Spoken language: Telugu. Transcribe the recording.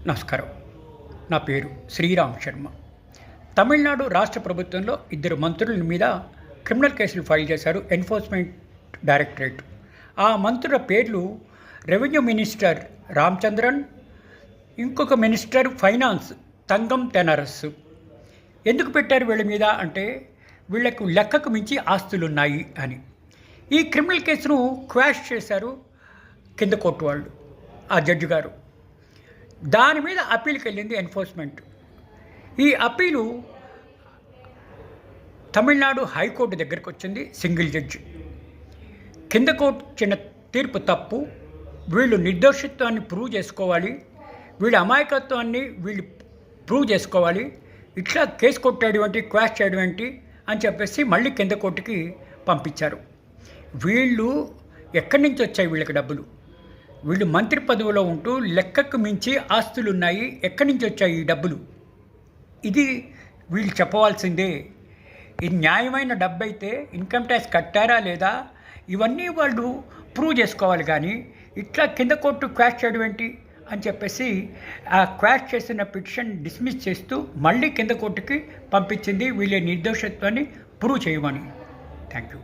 నమస్కారం. నా పేరు శ్రీరామ్ శర్మ. తమిళనాడు రాష్ట్ర ప్రభుత్వంలో ఇద్దరు మంత్రుల మీద క్రిమినల్ కేసులు ఫైల్ చేశారు ఎన్ఫోర్స్మెంట్ డైరెక్టరేట్. ఆ మంత్రుల పేర్లు రెవెన్యూ మినిస్టర్ రామచంద్రన్, ఇంకొక మినిస్టర్ ఫైనాన్స్ తంగం తెనరస్సు. ఎందుకు పెట్టారు వీళ్ళ మీద అంటే వీళ్లకు లెక్కకు మించి ఆస్తులున్నాయి అని. ఈ క్రిమినల్ కేసును క్వాష్ చేశారు కింద కోర్టు వాళ్ళు, ఆ జడ్జి గారు. దాని మీద అప్పీల్కి వెళ్ళింది ఎన్ఫోర్స్మెంట్. ఈ అప్పీలు తమిళనాడు హైకోర్టు దగ్గరికి వచ్చింది, సింగిల్ జడ్జి. కింద కోర్టు ఇచ్చిన తీర్పు తప్పు, వీళ్ళు నిర్దోషిత్వాన్ని ప్రూవ్ చేసుకోవాలి, వీళ్ళ అమాయకత్వాన్ని వీళ్ళు ప్రూవ్ చేసుకోవాలి, ఇట్లా కేసు కొట్టేయడం ఏంటి, క్వాష్ చేయడం ఏంటి అని చెప్పేసి మళ్ళీ కింద కోర్టుకి పంపించారు. వీళ్ళు ఎక్కడి నుంచి వచ్చాయి వీళ్ళకి డబ్బులు? వీళ్ళు మంత్రి పదవిలో ఉంటూ లెక్కకు మించి ఆస్తులు ఉన్నాయి, ఎక్కడి నుంచి వచ్చాయి ఈ డబ్బులు? ఇది వీళ్ళు చెప్పవలసిందే. ఇది న్యాయమైన డబ్బు అయితే ఇన్కమ్ ట్యాక్స్ కట్టారా లేదా ఇవన్నీ వాళ్ళు ప్రూవ్ చేసుకోవాలి. కానీ ఇట్లా కింద కోర్టు క్వాష్ చేయడం ఏంటి అని చెప్పేసి ఆ క్వాష్ చేసిన పిటిషన్ డిస్మిస్ చేస్తూ మళ్ళీ కింద కోర్టుకి పంపించింది వీళ్ళ నిర్దోషత్వాన్ని ప్రూవ్ చేయమని. Thank you.